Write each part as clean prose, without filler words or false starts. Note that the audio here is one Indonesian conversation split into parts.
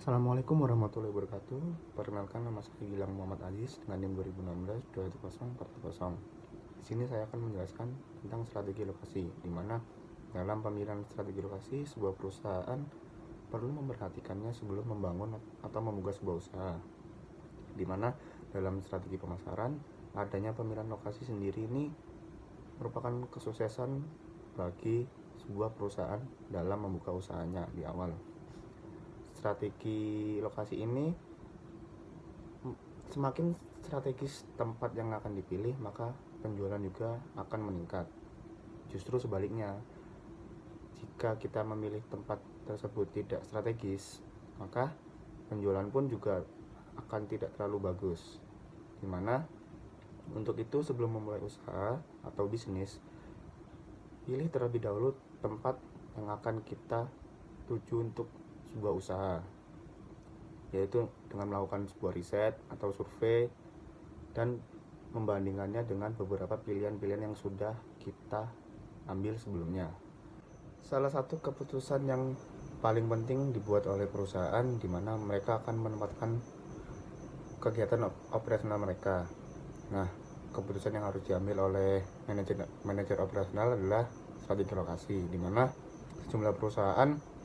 Assalamualaikum warahmatullahi wabarakatuh. Perkenalkan, nama saya Gilang Muhammad Aziz dengan NIM 2016-210-410. Di sini saya akan menjelaskan tentang strategi lokasi, di mana dalam pemilihan strategi lokasi sebuah perusahaan perlu memperhatikannya sebelum membangun atau membuka sebuah usaha. Di mana dalam strategi pemasaran, adanya pemilihan lokasi sendiri ini merupakan kesuksesan bagi sebuah perusahaan dalam membuka usahanya di awal. Strategi lokasi ini semakin strategis tempat yang akan dipilih, maka penjualan juga akan meningkat. Justru sebaliknya, jika kita memilih tempat tersebut tidak strategis, maka penjualan pun juga akan tidak terlalu bagus. Dimana untuk itu, sebelum memulai usaha atau bisnis, pilih terlebih dahulu tempat yang akan kita tuju untuk sebuah usaha, yaitu dengan melakukan sebuah riset atau survei dan membandingkannya dengan beberapa pilihan-pilihan yang sudah kita ambil sebelumnya. Salah satu keputusan yang paling penting dibuat oleh perusahaan, di mana mereka akan menempatkan kegiatan operasional mereka. Nah, keputusan yang harus diambil oleh manajer operasional adalah strategi lokasi, di mana sejumlah perusahaan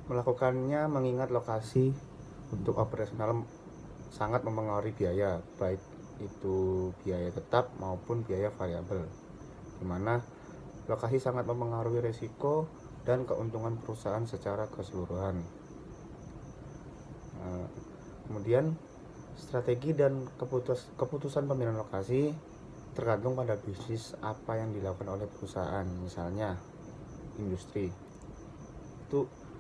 melakukannya mengingat lokasi untuk operasional sangat mempengaruhi biaya, baik itu biaya tetap maupun biaya variabel, di mana lokasi sangat mempengaruhi risiko dan keuntungan perusahaan secara keseluruhan. Kemudian strategi dan keputusan pemilihan lokasi tergantung pada bisnis apa yang dilakukan oleh perusahaan. Misalnya industri,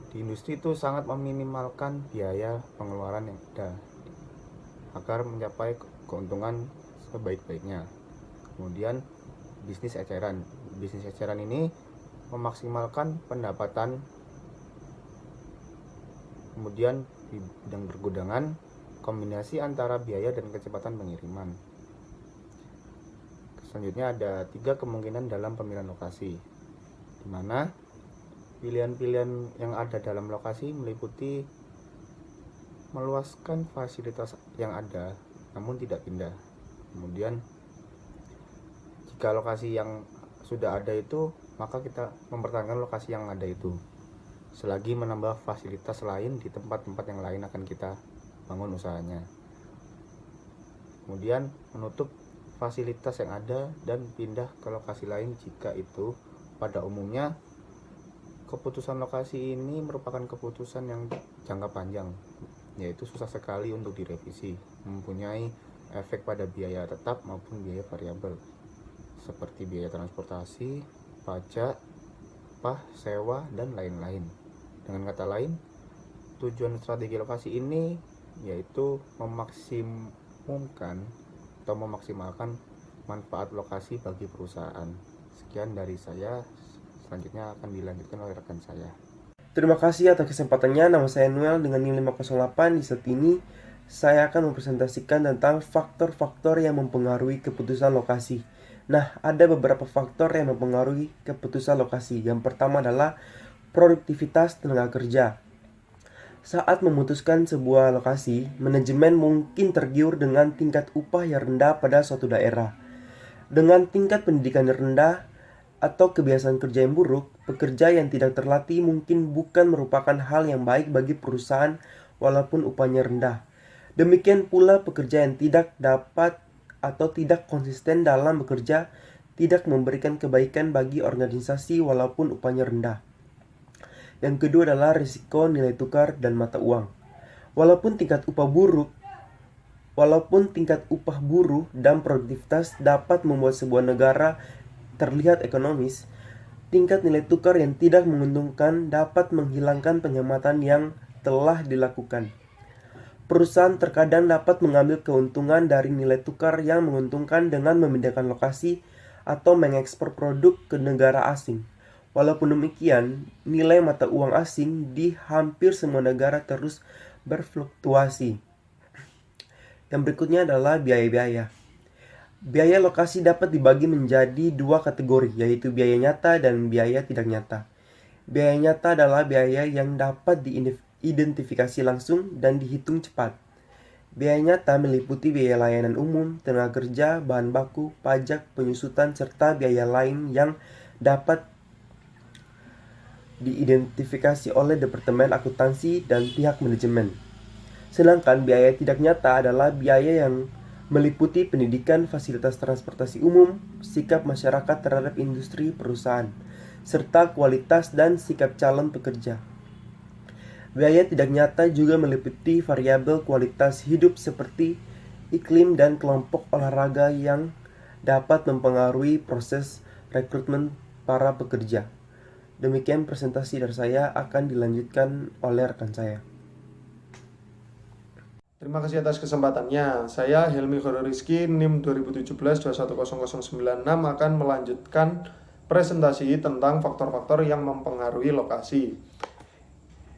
di industri itu sangat meminimalkan biaya pengeluaran yang ada agar mencapai keuntungan sebaik-baiknya. Kemudian bisnis eceran ini memaksimalkan pendapatan. Kemudian di bidang pergudangan, kombinasi antara biaya dan kecepatan pengiriman. Selanjutnya ada 3 kemungkinan dalam pemilihan lokasi, di mana pilihan-pilihan yang ada dalam lokasi meliputi meluaskan fasilitas yang ada namun tidak pindah. Kemudian jika lokasi yang sudah ada itu, maka kita mempertahankan lokasi yang ada itu selagi menambah fasilitas lain di tempat-tempat yang lain akan kita bangun usahanya. Kemudian menutup fasilitas yang ada dan pindah ke lokasi lain jika itu. Pada umumnya keputusan lokasi ini merupakan keputusan yang jangka panjang, yaitu susah sekali untuk direvisi, mempunyai efek pada biaya tetap maupun biaya variabel, seperti biaya transportasi, pajak, sewa, dan lain-lain. Dengan kata lain, tujuan strategi lokasi ini yaitu memaksimalkan manfaat lokasi bagi perusahaan. Sekian dari saya. Selanjutnya akan dilanjutkan oleh rekan saya. Terima kasih atas kesempatannya. Nama saya Noel dengan NIM 508. Di saat ini saya akan mempresentasikan tentang faktor-faktor yang mempengaruhi keputusan lokasi. Nah, ada beberapa faktor yang mempengaruhi keputusan lokasi. Yang pertama adalah produktivitas tenaga kerja. Saat memutuskan sebuah lokasi, manajemen mungkin tergiur dengan tingkat upah yang rendah pada suatu daerah. Dengan tingkat pendidikan yang rendah atau kebiasaan kerja yang buruk, pekerja yang tidak terlatih mungkin bukan merupakan hal yang baik bagi perusahaan walaupun upahnya rendah. Demikian pula pekerja yang tidak dapat atau tidak konsisten dalam bekerja tidak memberikan kebaikan bagi organisasi walaupun upahnya rendah. Yang kedua adalah risiko nilai tukar dan mata uang. Walaupun tingkat upah buruh dan produktivitas dapat membuat sebuah negara terlihat ekonomis, tingkat nilai tukar yang tidak menguntungkan dapat menghilangkan penghematan yang telah dilakukan. Perusahaan terkadang dapat mengambil keuntungan dari nilai tukar yang menguntungkan dengan memindahkan lokasi atau mengekspor produk ke negara asing. Walaupun demikian, nilai mata uang asing di hampir semua negara terus berfluktuasi. Yang berikutnya adalah biaya-biaya. Biaya lokasi dapat dibagi menjadi 2 kategori, yaitu biaya nyata dan biaya tidak nyata. Biaya nyata adalah biaya yang dapat diidentifikasi langsung dan dihitung cepat. Biaya nyata meliputi biaya layanan umum, tenaga kerja, bahan baku, pajak, penyusutan, serta biaya lain yang dapat diidentifikasi oleh Departemen Akuntansi dan pihak manajemen. Sedangkan biaya tidak nyata adalah biaya yang meliputi pendidikan, fasilitas transportasi umum, sikap masyarakat terhadap industri perusahaan, serta kualitas dan sikap calon pekerja. Biaya tidak nyata juga meliputi variabel kualitas hidup seperti iklim dan kelompok olahraga yang dapat mempengaruhi proses rekrutmen para pekerja. Demikian presentasi dari saya, akan dilanjutkan oleh rekan saya. Terima kasih atas kesempatannya. Saya Helmi Khoror Rizky, NIM 2017-210096 akan melanjutkan presentasi tentang faktor-faktor yang mempengaruhi lokasi.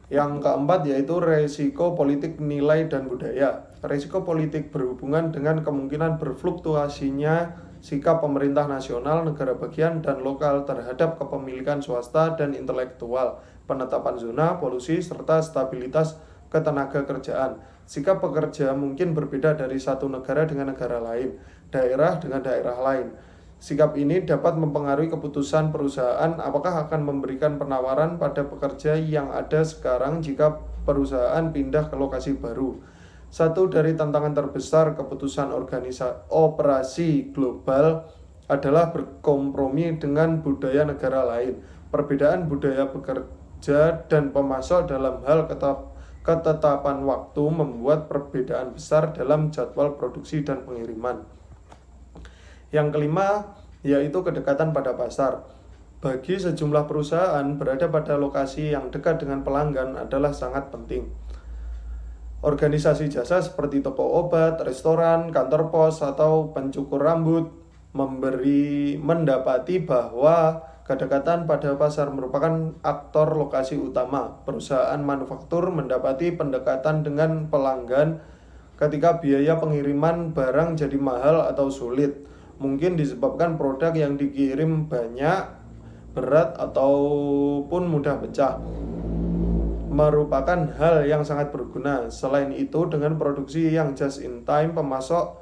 Yang keempat yaitu resiko politik nilai dan budaya. Resiko politik berhubungan dengan kemungkinan berfluktuasinya sikap pemerintah nasional, negara bagian, dan lokal terhadap kepemilikan swasta dan intelektual, penetapan zona, polusi, serta stabilitas ketenaga kerjaan. Sikap pekerja mungkin berbeda dari satu negara dengan negara lain, daerah dengan daerah lain. Sikap ini dapat mempengaruhi keputusan perusahaan apakah akan memberikan penawaran pada pekerja yang ada sekarang jika perusahaan pindah ke lokasi baru. Satu dari tantangan terbesar keputusan operasi global adalah berkompromi dengan budaya negara lain. Perbedaan budaya pekerja dan pemasok dalam hal ketetapan waktu membuat perbedaan besar dalam jadwal produksi dan pengiriman. Yang kelima, yaitu kedekatan pada pasar. Bagi sejumlah perusahaan, berada pada lokasi yang dekat dengan pelanggan adalah sangat penting. Organisasi jasa seperti toko obat, restoran, kantor pos, atau pencukur rambut mendapati bahwa kedekatan pada pasar merupakan aktor lokasi utama. Perusahaan manufaktur mendapati pendekatan dengan pelanggan ketika biaya pengiriman barang jadi mahal atau sulit. Mungkin disebabkan produk yang dikirim banyak, berat, ataupun mudah pecah. Merupakan hal yang sangat berguna. Selain itu, dengan produksi yang just in time, pemasok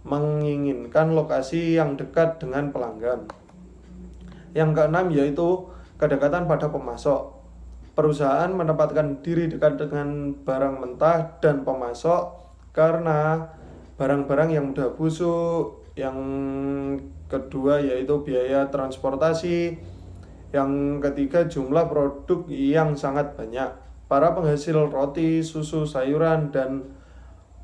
menginginkan lokasi yang dekat dengan pelanggan. Yang keenam yaitu kedekatan pada pemasok. Perusahaan menempatkan diri dekat dengan barang mentah dan pemasok karena barang-barang yang mudah busuk. Yang kedua yaitu biaya transportasi. Yang ketiga jumlah produk yang sangat banyak. Para penghasil roti, susu, sayuran, dan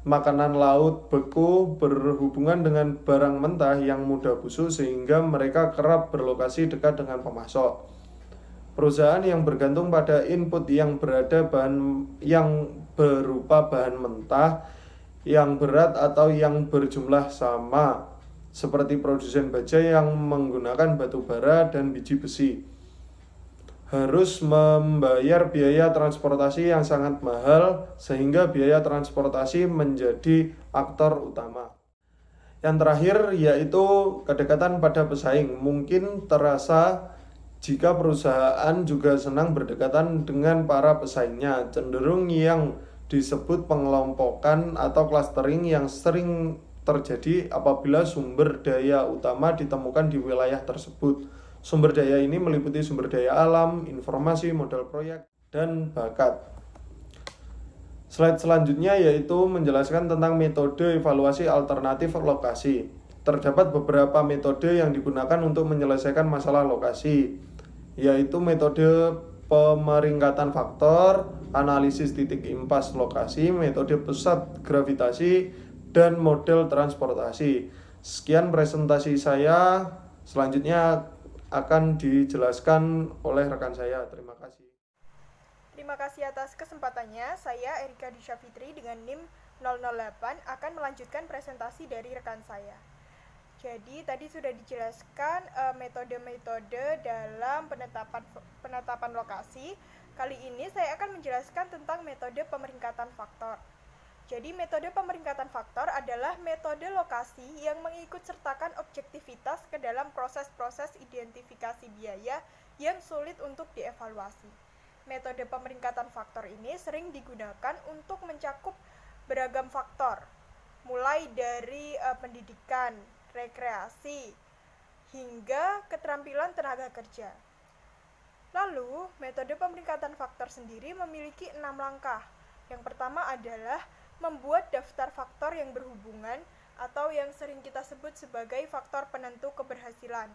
makanan laut beku berhubungan dengan barang mentah yang mudah busuk sehingga mereka kerap berlokasi dekat dengan pemasok. Perusahaan yang bergantung pada input yang berupa bahan mentah yang berat atau yang berjumlah sama, seperti produsen baja yang menggunakan batu bara dan biji besi, harus membayar biaya transportasi yang sangat mahal sehingga biaya transportasi menjadi aktor utama. Yang terakhir yaitu kedekatan pada pesaing. Mungkin terasa jika perusahaan juga senang berdekatan dengan para pesaingnya, cenderung yang disebut pengelompokan atau clustering yang sering terjadi apabila sumber daya utama ditemukan di wilayah tersebut. Sumber daya ini meliputi sumber daya alam, informasi, modal proyek, dan bakat. Slide selanjutnya yaitu menjelaskan tentang metode evaluasi alternatif lokasi. Terdapat beberapa metode yang digunakan untuk menyelesaikan masalah lokasi, yaitu metode pemeringkatan faktor, analisis titik impas lokasi, metode pusat gravitasi, dan model transportasi. Sekian presentasi saya. Selanjutnya akan dijelaskan oleh rekan saya. Terima kasih. Terima kasih atas kesempatannya. Saya Erika Disha Fitri dengan NIM 008 akan melanjutkan presentasi dari rekan saya. Jadi tadi sudah dijelaskan metode-metode dalam penetapan lokasi. Kali ini saya akan menjelaskan tentang metode pemeringkatan faktor. Jadi metode pemeringkatan faktor adalah metode lokasi yang mengikut sertakan objektivitas ke dalam proses-proses identifikasi biaya yang sulit untuk dievaluasi. metode pemeringkatan faktor ini sering digunakan untuk mencakup beragam faktor, mulai dari pendidikan, rekreasi, hingga keterampilan tenaga kerja. Lalu, metode pemeringkatan faktor sendiri memiliki 6 langkah. Yang pertama adalah membuat daftar faktor yang berhubungan atau yang sering kita sebut sebagai faktor penentu keberhasilan.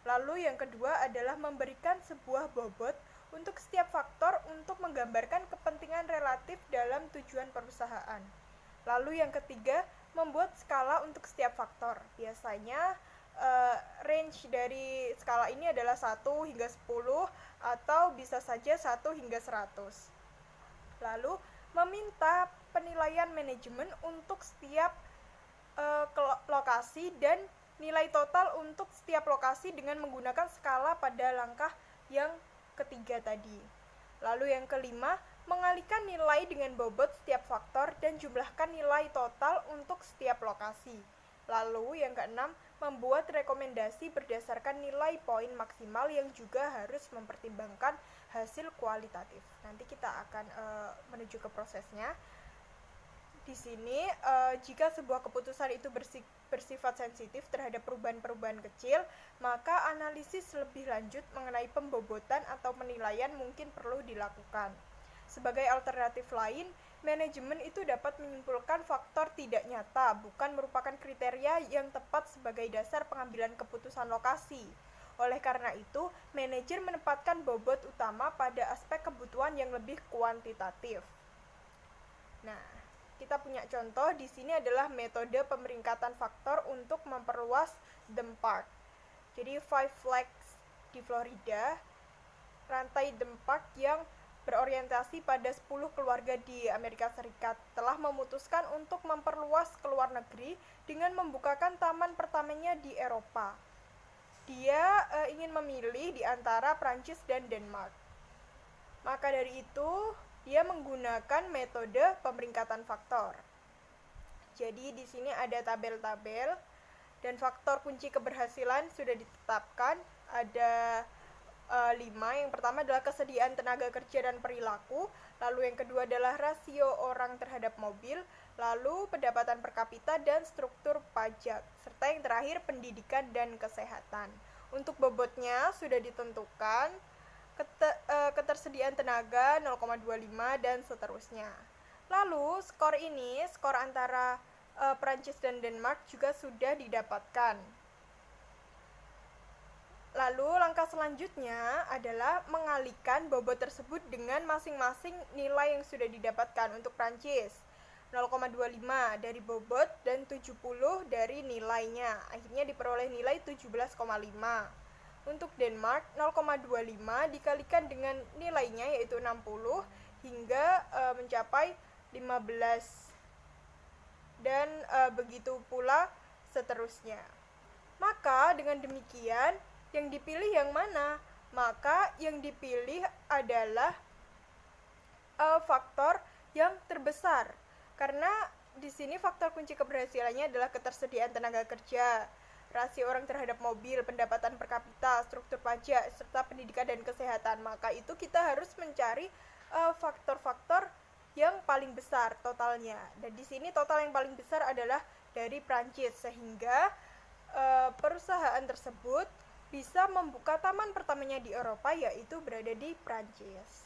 Lalu yang kedua adalah memberikan sebuah bobot untuk setiap faktor untuk menggambarkan kepentingan relatif dalam tujuan perusahaan. Lalu yang ketiga, membuat skala untuk setiap faktor. Biasanya range dari skala ini adalah 1 hingga 10 atau bisa saja 1 hingga 100. Lalu meminta penilaian manajemen untuk setiap lokasi dan nilai total untuk setiap lokasi dengan menggunakan skala pada langkah yang ketiga tadi. Lalu yang kelima, mengalihkan nilai dengan bobot setiap faktor dan jumlahkan nilai total untuk setiap lokasi. Lalu yang keenam, membuat rekomendasi berdasarkan nilai poin maksimal yang juga harus mempertimbangkan hasil kualitatif. Nanti kita akan menuju ke prosesnya. Di sini, jika sebuah keputusan itu bersifat sensitif terhadap perubahan-perubahan kecil, maka analisis lebih lanjut mengenai pembobotan atau penilaian mungkin perlu dilakukan. Sebagai alternatif lain, manajemen itu dapat menyimpulkan faktor tidak nyata, bukan merupakan kriteria yang tepat sebagai dasar pengambilan keputusan lokasi. Oleh karena itu, manajer menempatkan bobot utama pada aspek kebutuhan yang lebih kuantitatif. Nah, kita punya contoh di sini adalah metode pemeringkatan faktor untuk memperluas Dem Park. Jadi Five Flags di Florida, rantai Dem Park yang berorientasi pada 10 keluarga di Amerika Serikat telah memutuskan untuk memperluas ke luar negeri dengan membukakan taman pertamanya di Eropa. Dia ingin memilih di antara Prancis dan Denmark. Maka dari itu, dia menggunakan metode pemeringkatan faktor. Jadi di sini ada tabel-tabel dan faktor kunci keberhasilan sudah ditetapkan. Ada 5. Yang pertama adalah kesediaan tenaga kerja dan perilaku, lalu yang kedua adalah rasio orang terhadap mobil, lalu pendapatan per kapita dan struktur pajak, serta yang terakhir pendidikan dan kesehatan. Untuk bobotnya sudah ditentukan, ketersediaan tenaga 0,25 dan seterusnya. Lalu skor antara Prancis dan Denmark juga sudah didapatkan. Lalu langkah selanjutnya adalah mengalihkan bobot tersebut dengan masing-masing nilai yang sudah didapatkan. Untuk Prancis 0,25 dari bobot dan 70 dari nilainya. Akhirnya diperoleh nilai 17,5. Untuk Denmark 0,25 dikalikan dengan nilainya yaitu 60 hingga mencapai 15 dan begitu pula seterusnya. Maka dengan demikian yang dipilih yang mana? Maka yang dipilih adalah faktor yang terbesar. Karena di sini faktor kunci keberhasilannya adalah ketersediaan tenaga kerja, rasio orang terhadap mobil, pendapatan per kapita, struktur pajak, serta pendidikan dan kesehatan. Maka itu kita harus mencari faktor-faktor yang paling besar totalnya. Dan di sini total yang paling besar adalah dari Prancis, sehingga perusahaan tersebut bisa membuka taman pertamanya di Eropa, yaitu berada di Prancis.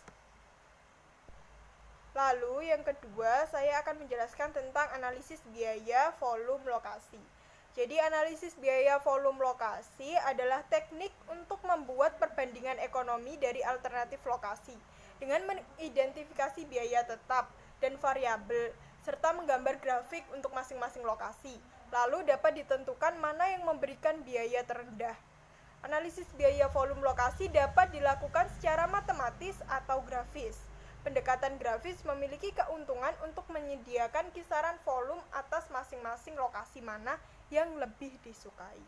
Lalu yang kedua, saya akan menjelaskan tentang analisis biaya volume lokasi. Jadi analisis biaya volume lokasi adalah teknik untuk membuat perbandingan ekonomi dari alternatif lokasi dengan mengidentifikasi biaya tetap dan variabel serta menggambar grafik untuk masing-masing lokasi. Lalu dapat ditentukan mana yang memberikan biaya terendah. Analisis biaya volume lokasi dapat dilakukan secara matematis atau grafis. Pendekatan grafis memiliki keuntungan untuk menyediakan kisaran volume atas masing-masing lokasi mana yang lebih disukai.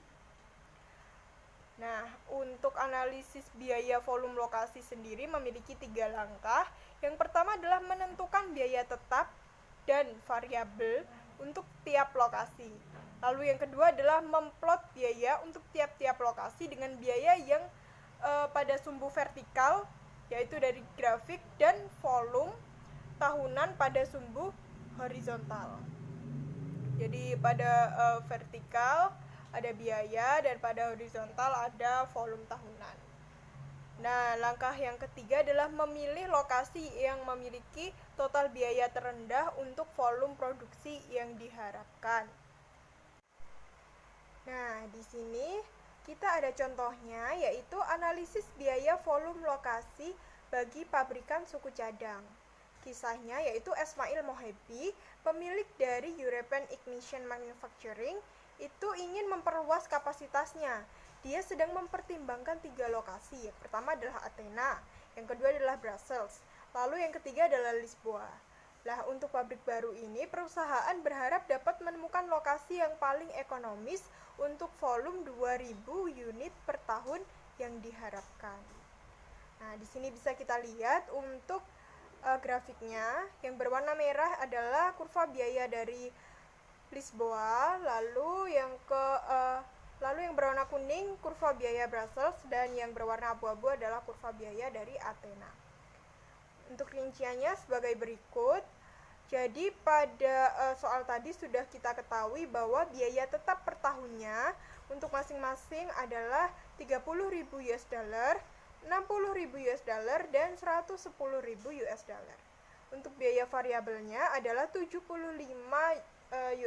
Nah, untuk analisis biaya volume lokasi sendiri memiliki 3 langkah. Yang pertama adalah menentukan biaya tetap dan variabel untuk tiap lokasi. Lalu yang kedua adalah memplot biaya untuk tiap-tiap lokasi dengan biaya yang pada sumbu vertikal yaitu dari grafik dan volume tahunan pada sumbu horizontal. Jadi pada vertikal ada biaya dan pada horizontal ada volume tahunan. Nah, langkah yang ketiga adalah memilih lokasi yang memiliki total biaya terendah untuk volume produksi yang diharapkan. Nah, di sini kita ada contohnya, yaitu analisis biaya volume lokasi bagi pabrikan suku cadang. Kisahnya yaitu Esmail Mohebi, pemilik dari European Ignition Manufacturing, itu ingin memperluas kapasitasnya. Dia sedang mempertimbangkan 3 lokasi. Yang pertama adalah Athena, yang kedua adalah Brussels, lalu yang ketiga adalah Lisboa. Nah, untuk pabrik baru ini, perusahaan berharap dapat menemukan lokasi yang paling ekonomis untuk volume 2000 unit per tahun yang diharapkan. Nah, di sini bisa kita lihat untuk grafiknya. Yang berwarna merah adalah kurva biaya dari Lisboa, lalu yang berwarna kuning kurva biaya Brussels, dan yang berwarna abu-abu adalah kurva biaya dari Athena. Untuk rinciannya sebagai berikut. Jadi pada soal tadi sudah kita ketahui bahwa biaya tetap per tahunnya untuk masing-masing adalah 30.000 US dollar, 60.000 US dollar, dan 110.000 US dollar. Untuk biaya variabelnya adalah 75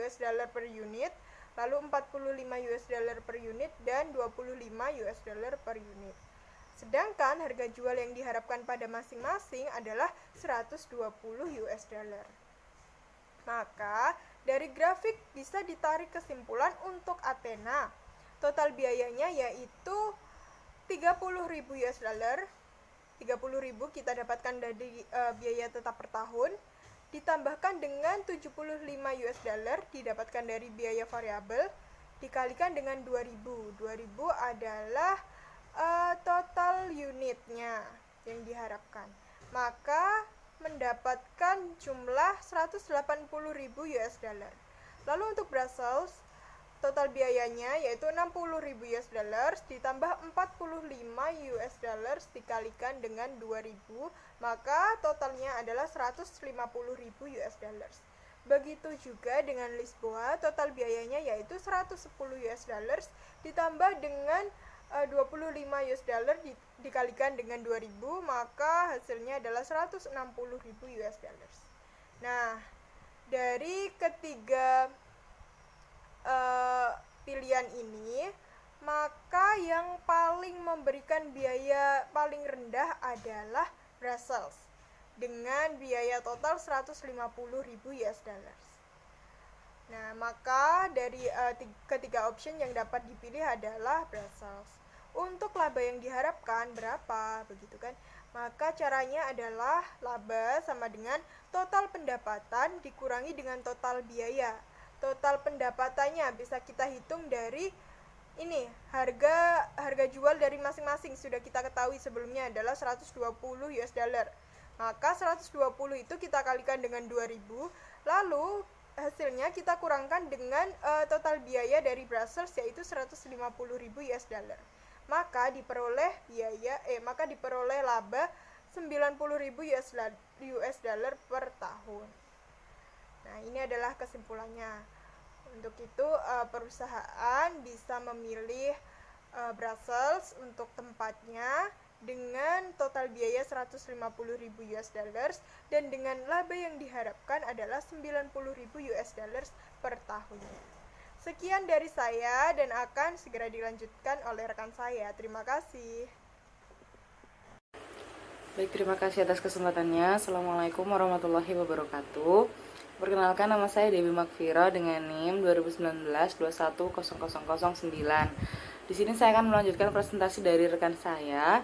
US dollar per unit, lalu 45 US dollar per unit, dan 25 US dollar per unit. Sedangkan harga jual yang diharapkan pada masing-masing adalah 120 US dollar. Maka dari grafik bisa ditarik kesimpulan untuk Athena. Total biayanya yaitu 30.000 US dollar. 30.000 kita dapatkan dari biaya tetap per tahun, ditambahkan dengan 75 US dollar didapatkan dari biaya variabel, dikalikan dengan 2.000. 2.000 adalah total unitnya yang diharapkan. Maka mendapatkan jumlah 180.000 US dollar. Lalu untuk Brussels, total biayanya yaitu 60.000 US dollar ditambah 45 US dollar dikalikan dengan 2.000, maka totalnya adalah 150.000 US dollar. Begitu juga dengan Lisboa, total biayanya yaitu 110 US dollar ditambah dengan 25 US dollar dikalikan dengan 2000, maka hasilnya adalah 160.000 US dollar. Nah, dari ketiga pilihan ini, maka yang paling memberikan biaya paling rendah adalah Brussels dengan biaya total 150.000 US dollar. Nah, maka dari ketiga option yang dapat dipilih adalah Brussels. Untuk laba yang diharapkan berapa, begitu kan? Maka caranya adalah laba sama dengan total pendapatan dikurangi dengan total biaya. Total pendapatannya bisa kita hitung dari ini, harga jual dari masing-masing sudah kita ketahui sebelumnya adalah 120 US dollar. Maka 120 itu kita kalikan dengan 2000, lalu hasilnya kita kurangkan dengan total biaya dari Brussels yaitu 150.000 US dollar. Maka diperoleh laba 90.000 US dollar per tahun. Nah, ini adalah kesimpulannya. Untuk itu perusahaan bisa memilih Brussels untuk tempatnya dengan total biaya 150.000 US dollars dan dengan laba yang diharapkan adalah 90.000 US dollars per tahunnya. Sekian dari saya dan akan segera dilanjutkan oleh rekan saya. Terima kasih. Baik, terima kasih atas kesempatannya. Assalamualaikum warahmatullahi wabarakatuh. Perkenalkan, nama saya Dewi Makfira dengan NIM 2019-210009. Di sini saya akan melanjutkan presentasi dari rekan saya.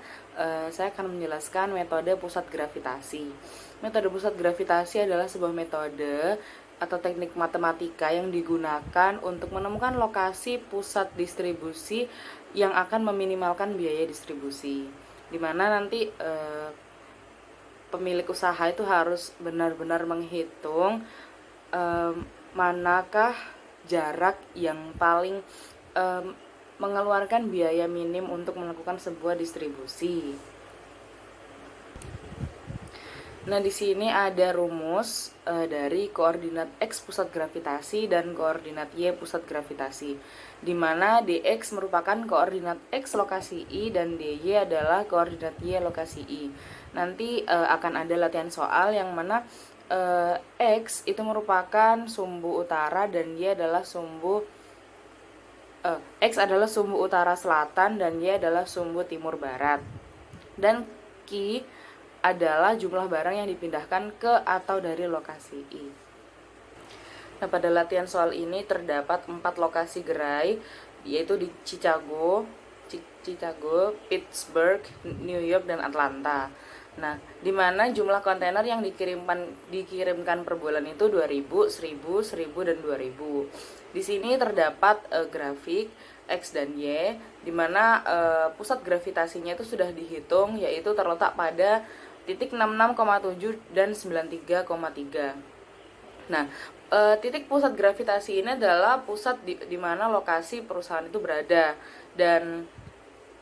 Saya akan menjelaskan metode pusat gravitasi. Metode pusat gravitasi adalah sebuah metode atau teknik matematika yang digunakan untuk menemukan lokasi pusat distribusi yang akan meminimalkan biaya distribusi. Di mana nanti pemilik usaha itu harus benar-benar menghitung manakah jarak yang paling mengeluarkan biaya minim untuk melakukan sebuah distribusi. Nah, di sini ada rumus dari koordinat X pusat gravitasi dan koordinat Y pusat gravitasi, di mana dx merupakan koordinat X lokasi I dan dy adalah koordinat Y lokasi I. Nanti akan ada latihan soal yang mana X itu merupakan sumbu utara dan Y adalah X adalah sumbu utara selatan dan Y adalah sumbu timur barat. Dan Q adalah jumlah barang yang dipindahkan ke atau dari lokasi I. Nah, pada latihan soal ini terdapat 4 lokasi gerai, yaitu di Chicago, Pittsburgh, New York, dan Atlanta. Nah, di mana jumlah kontainer yang dikirimkan per bulan itu 2000, 1000, 1000, dan 2000. Di sini terdapat grafik X dan Y, di mana pusat gravitasinya itu sudah dihitung, yaitu terletak pada titik 66,7 dan 93,3. Nah, titik pusat gravitasi ini adalah pusat di mana lokasi perusahaan itu berada, dan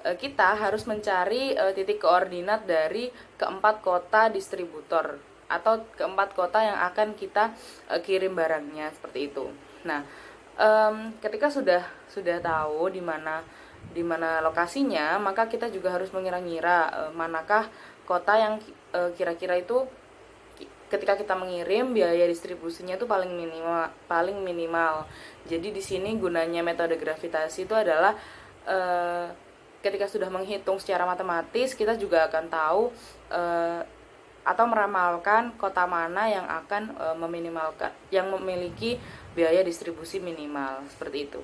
kita harus mencari titik koordinat dari keempat kota distributor atau keempat kota yang akan kita kirim barangnya, seperti itu. Nah, ketika sudah tahu di mana lokasinya, maka kita juga harus mengira-ngira manakah kota yang kira-kira itu ketika kita mengirim biaya distribusinya itu paling minimal. Jadi di sini gunanya metode gravitasi itu adalah ketika sudah menghitung secara matematis, kita juga akan tahu atau meramalkan kota mana yang akan memiliki biaya distribusi minimal, seperti itu.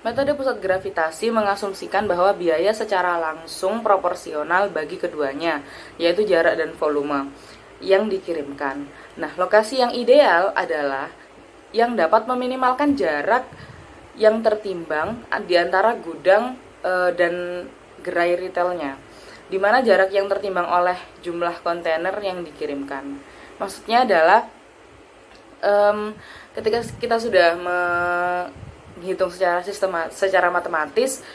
Metode pusat gravitasi mengasumsikan bahwa biaya secara langsung proporsional bagi keduanya, yaitu jarak dan volume yang dikirimkan. Nah, lokasi yang ideal adalah yang dapat meminimalkan jarak yang tertimbang di antara gudang dan gerai retailnya, di mana jarak yang tertimbang oleh jumlah kontainer yang dikirimkan. Maksudnya adalah ketika kita sudah menghitung secara matematis,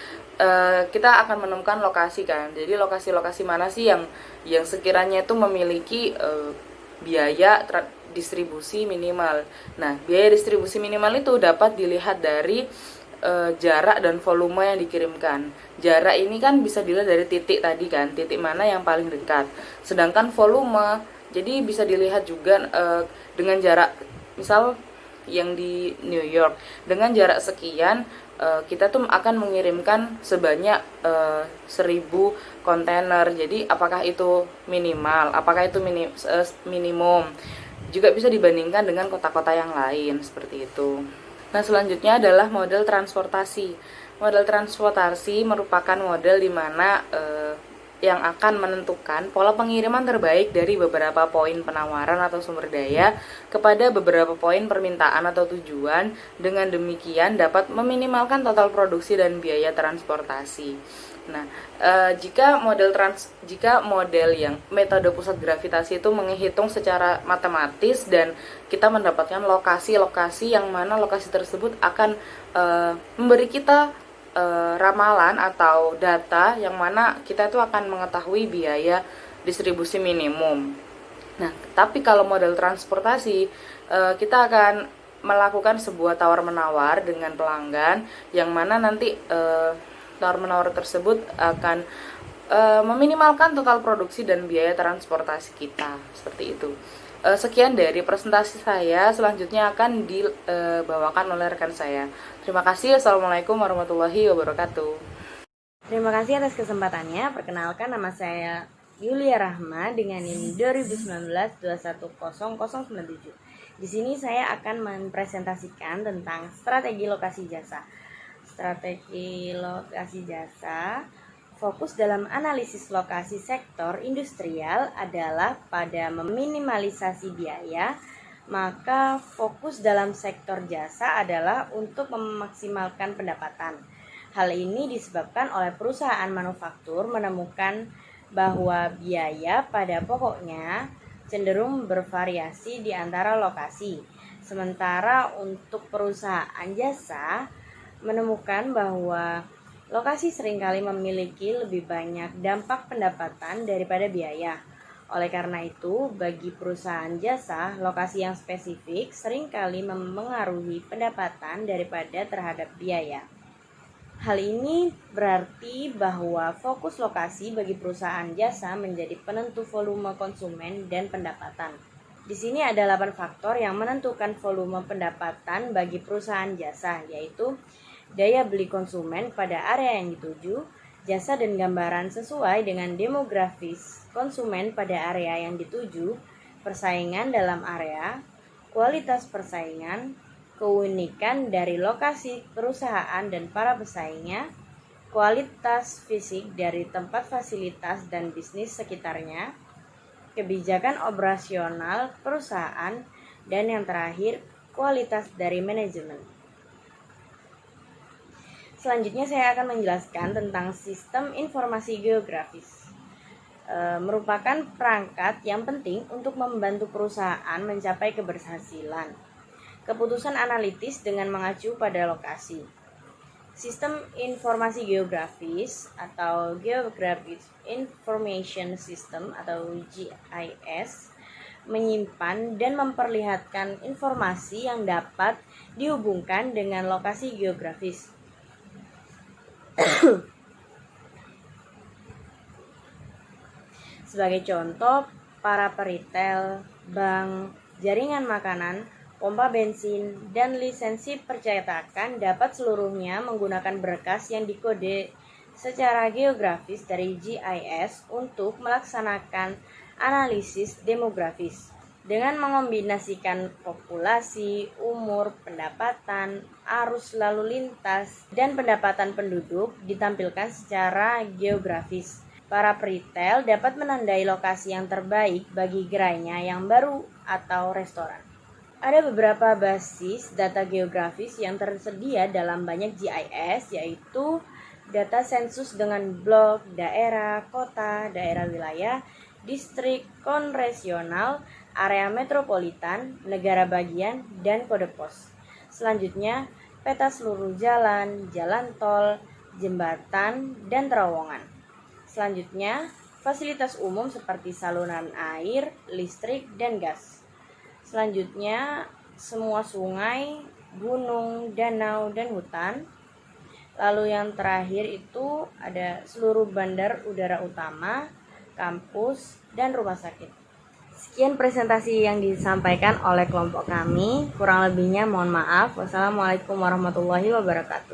kita akan menemukan lokasi kan. Jadi lokasi-lokasi mana sih yang sekiranya itu memiliki biaya distribusi minimal. Nah, biaya distribusi minimal itu dapat dilihat dari jarak dan volume yang dikirimkan. Jarak ini kan bisa dilihat dari titik tadi kan, titik mana yang paling dekat. Sedangkan volume, jadi bisa dilihat juga dengan jarak, misal yang di New York, dengan jarak sekian kita tuh akan mengirimkan sebanyak 1000 kontainer. Jadi apakah itu minimal, apakah itu minimum, juga bisa dibandingkan dengan kota-kota yang lain, seperti itu. Nah, selanjutnya adalah model transportasi. Model transportasi merupakan model di mana yang akan menentukan pola pengiriman terbaik dari beberapa poin penawaran atau sumber daya kepada beberapa poin permintaan atau tujuan. Dengan demikian dapat meminimalkan total produksi dan biaya transportasi. Nah, jika model yang metode pusat gravitasi itu menghitung secara matematis dan kita mendapatkan lokasi-lokasi yang mana lokasi tersebut akan memberi kita ramalan atau data yang mana kita itu akan mengetahui biaya distribusi minimum. Nah, tapi kalau model transportasi, kita akan melakukan sebuah tawar-menawar dengan pelanggan, yang mana nanti tawar-menawar tersebut akan meminimalkan total produksi dan biaya transportasi kita, seperti itu. Sekian dari presentasi saya, selanjutnya akan dibawakan oleh rekan saya. Terima kasih. Assalamualaikum warahmatullahi wabarakatuh. Terima kasih atas kesempatannya. Perkenalkan, nama saya Yulia Rahma dengan NIM 2019-210097. Di sini saya akan mempresentasikan tentang strategi lokasi jasa. Strategi lokasi jasa fokus dalam analisis lokasi sektor industrial adalah pada meminimalisasi biaya, maka fokus dalam sektor jasa adalah untuk memaksimalkan pendapatan. Hal ini disebabkan oleh perusahaan manufaktur menemukan bahwa biaya pada pokoknya cenderung bervariasi di antara lokasi. Sementara untuk perusahaan jasa menemukan bahwa lokasi seringkali memiliki lebih banyak dampak pendapatan daripada biaya. Oleh karena itu, bagi perusahaan jasa, lokasi yang spesifik seringkali mempengaruhi pendapatan daripada terhadap biaya. Hal ini berarti bahwa fokus lokasi bagi perusahaan jasa menjadi penentu volume konsumen dan pendapatan. Di sini ada 8 faktor yang menentukan volume pendapatan bagi perusahaan jasa, yaitu daya beli konsumen pada area yang dituju, jasa dan gambaran sesuai dengan demografis konsumen pada area yang dituju, persaingan dalam area, kualitas persaingan, keunikan dari lokasi perusahaan dan para pesaingnya, kualitas fisik dari tempat fasilitas dan bisnis sekitarnya, kebijakan operasional perusahaan, dan yang terakhir, kualitas dari manajemen. Selanjutnya saya akan menjelaskan tentang sistem informasi geografis. Merupakan perangkat yang penting untuk membantu perusahaan mencapai keberhasilan. Keputusan analitis dengan mengacu pada lokasi. Sistem informasi geografis atau Geographic Information System atau GIS menyimpan dan memperlihatkan informasi yang dapat dihubungkan dengan lokasi geografis. Sebagai contoh, para peritel, bank, jaringan makanan, pompa bensin, dan lisensi percetakan dapat seluruhnya menggunakan berkas yang dikode secara geografis dari GIS untuk melaksanakan analisis demografis. Dengan mengombinasikan populasi, umur, pendapatan, arus lalu lintas, dan pendapatan penduduk ditampilkan secara geografis. Para peritel dapat menandai lokasi yang terbaik bagi gerainya yang baru atau restoran. Ada beberapa basis data geografis yang tersedia dalam banyak GIS, yaitu data sensus dengan blok, daerah, kota, daerah wilayah, distrik, kongresional, area metropolitan, negara bagian, dan kode pos. Selanjutnya, peta seluruh jalan, jalan tol, jembatan, dan terowongan. Selanjutnya, fasilitas umum seperti saluran air, listrik, dan gas. Selanjutnya, semua sungai, gunung, danau, dan hutan. Lalu yang terakhir itu ada seluruh bandar udara utama, kampus, dan rumah sakit. Sekian presentasi yang disampaikan oleh kelompok kami. Kurang lebihnya mohon maaf. Wassalamualaikum warahmatullahi wabarakatuh.